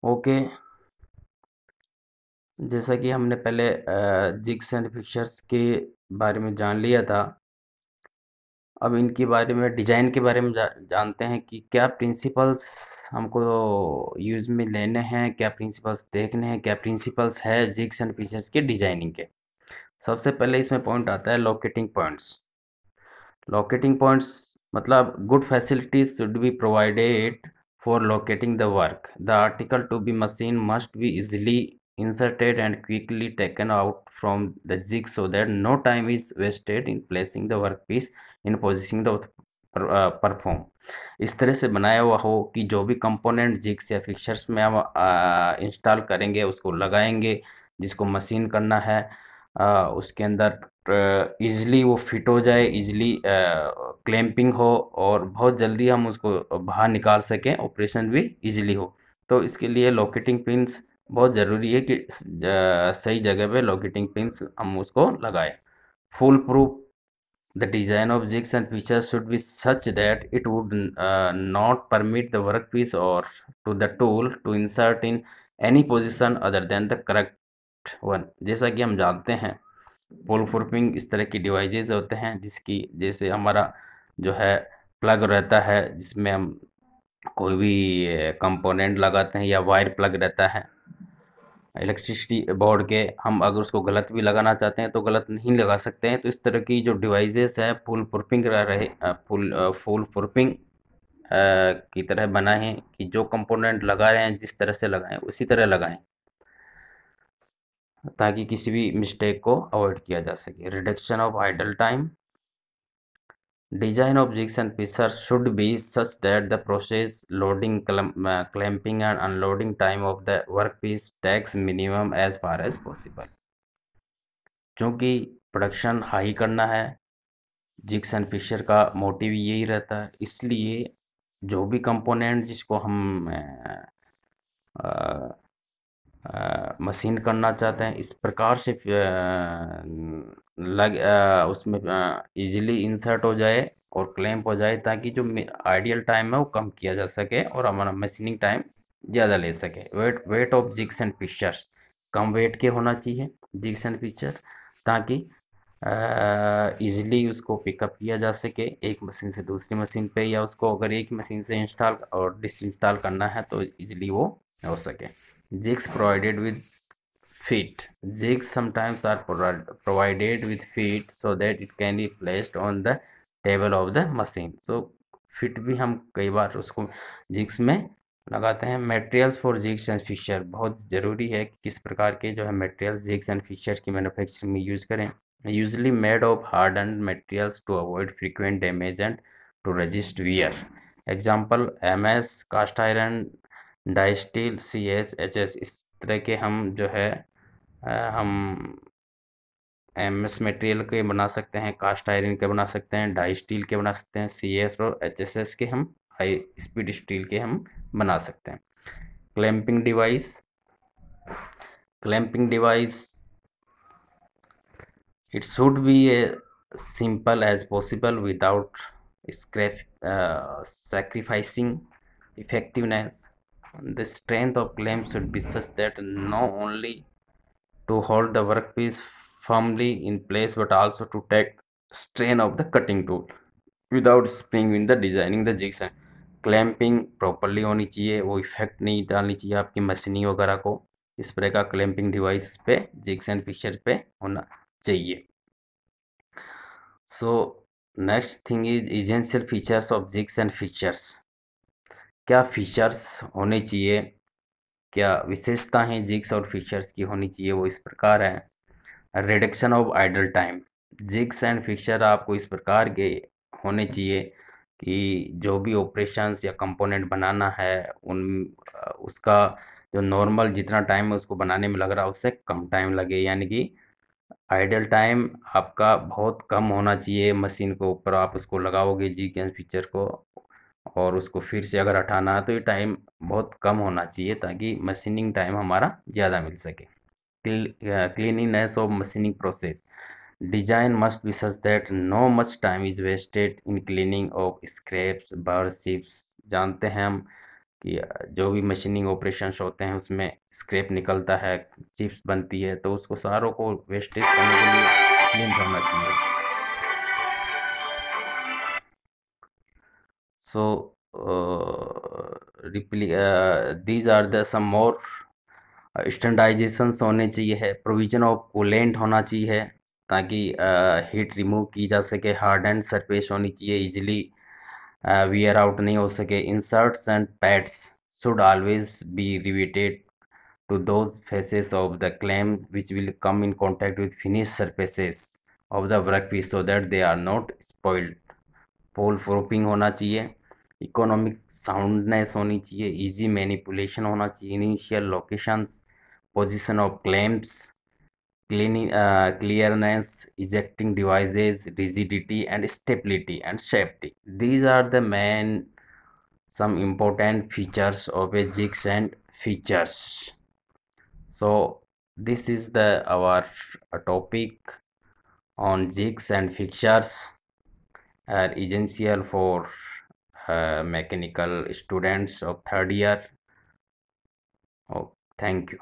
Okay, जैसा कि हमने पहले जिग्स एंड फिक्सर्स के बारे में जान लिया था। अब इनके बारे में डिज़ाइन के बारे में जानते हैं कि क्या प्रिंसिपल्स हमको यूज़ में लेने हैं, क्या प्रिंसिपल्स देखने हैं, क्या प्रिंसिपल्स है जिग्स एंड फिक्सर्स के डिज़ाइनिंग के। सबसे पहले इसमें पॉइंट आता है लोकेटिंग पॉइंट्स। लोकेटिंग पॉइंट्स मतलब good facilities should be provided for locating the work. The article to be machine must be easily inserted and quickly taken out from the jig so that no time is wasted in placing the workpiece in position the perform. इस तरह से बनाया हुआ हो कि जो भी component jigs या फिक्सर्स में हम इंस्टॉल करेंगे, उसको लगाएंगे, जिसको मशीन करना है, उसके अंदर ईज़िली वो फिट हो जाए, ईज़िली क्लैंपिंग हो और बहुत जल्दी हम उसको बाहर निकाल सकें, ऑपरेशन भी ईज़िली हो। तो इसके लिए लोकेटिंग पिन्स बहुत ज़रूरी है कि सही जगह पे लोकेटिंग पिन्स हम उसको लगाएं। Full proof the design of jigs and features should be such that it would not permit the work piece or to the tool to insert in any position other than the correct one. जैसा कि हम जानते हैं, पोल फुर्पिंग इस तरह की devices होते हैं जिसकी जैसे हमारा जो है प्लग रहता है, जिसमें हम कोई भी कंपोनेंट लगाते हैं, या वायर प्लग रहता है इलेक्ट्रिसिटी बोर्ड के, हम अगर उसको गलत भी लगाना चाहते हैं तो गलत नहीं लगा सकते हैं। तो इस तरह की जो डिवाइसेस है फुल प्रूफिंग रहे, फुल प्रूफिंग की तरह बनाए हैं कि जो कंपोनेंट लगा रहे हैं जिस तरह से लगाएं उसी तरह लगाएं, ताकि किसी भी मिस्टेक को अवॉइड किया जा सके। Reduction of idle time. Design of jigs and fixtures should be such that the process, loading, clamping and unloading time of the workpiece takes minimum as far as possible। क्योंकि production high करना है, jigs and fixer का motive यही रहता है, इसलिए जो भी कंपोनेंट जिसको हम मशीन करना चाहते हैं, इस प्रकार से उसमें इजीली इंसर्ट हो जाए और क्लैंप हो जाए, ताकि जो आइडियल टाइम है वो कम किया जा सके और हमारा मशीनिंग टाइम ज़्यादा ले सके। Weight of jigs and fixtures, कम वेट के होना चाहिए जिग्स एंड फिक्सर, ताकि इजीली उसको पिकअप किया जा सके एक मशीन से दूसरी मशीन पे, या उसको अगर एक मशीन से इंस्टॉल और डिसइंस्टॉल करना है तो इजीली वो हो सके। Jigs provided with feet. Jigs sometimes are provided with feet so that it can be placed on the table of the machine. So fit भी हम कई बार उसको जिग्स में लगाते हैं। Materials for jigs and fixer, बहुत ज़रूरी है कि किस प्रकार के जो है मटेरियल्स जिग्स एंड फिक्सर की मैन्युफैक्चरिंग में यूज़ करें। Usually made of hardened materials to avoid frequent damage and to resist wear। Example MS, cast iron, die steel, CS, HS, इस तरह के हम जो है हम MS मटेरियल के बना सकते हैं, कास्ट आयरन के बना सकते हैं, डाई स्टील के बना सकते हैं, CS और HSS के हम हाई स्पीड स्टील के हम बना सकते हैं। Clamping device. Clamping device, it should be simple as possible without sacrificing effectiveness. The strength of clamp should be such that not only to hold the workpiece firmly in place but also to take strain of the cutting tool without spring in the designing the jigs। Clamping properly होनी चाहिए, वो effect नहीं डालनी चाहिए आपकी machining वगैरह को। इस तरह का क्लैंपिंग डिवाइस पे जिग्स एंड फिक्सर पे होना चाहिए। So next thing is essential features of jigs and fixers. क्या फीचर्स होने चाहिए, क्या विशेषताएं जिग्स और फिक्सर्स की होनी चाहिए, वो इस प्रकार है। Reduction of idle time. Jigs and fixer आपको इस प्रकार के होने चाहिए कि जो भी ऑपरेशंस या कंपोनेंट बनाना है उन उसका जो नॉर्मल जितना टाइम है उसको बनाने में लग रहा है उससे कम टाइम लगे, यानी कि आइडल टाइम आपका बहुत कम होना चाहिए। मशीन के ऊपर आप उसको लगाओगे जिग एंड फिक्सर को, और उसको फिर से अगर हटाना है तो ये टाइम बहुत कम होना चाहिए, ताकि मशीनिंग टाइम हमारा ज़्यादा मिल सके। Cleanliness of machining process. Design must be such that no much time is wasted in cleaning of scraps, burrs, chips। जानते हैं हम कि जो भी मशीनिंग ऑपरेशंस होते हैं उसमें स्क्रैप निकलता है, चिप्स बनती है, तो उसको सारों को वेस्टेज करने के लिए क्लीन होना चाहिए। सो दीज आर द सम मोर स्टैंडर्डाइजेशंस होने चाहिए है, प्रोविजन ऑफ कूलेंट होना चाहिए है ताकि हीट रिमूव की जा सके, हार्ड एंड सरफेस होनी चाहिए, इजीली वियर आउट नहीं हो सके। Inserts and pads should always be riveted to those faces of the clamp which will come in contact with finished surfaces of the workpiece so that they are not spoiled. Fool proofing होना चाहिए, economic soundness होनी चाहिए, easy manipulation होना चाहिए, initial locations, position of clamps, clearness, ejecting devices, rigidity and stability and safety. These are the main some important features of a jigs and features. So this is the our topic on jigs and fixtures are essential for mechanical students of third year. Oh, thank you.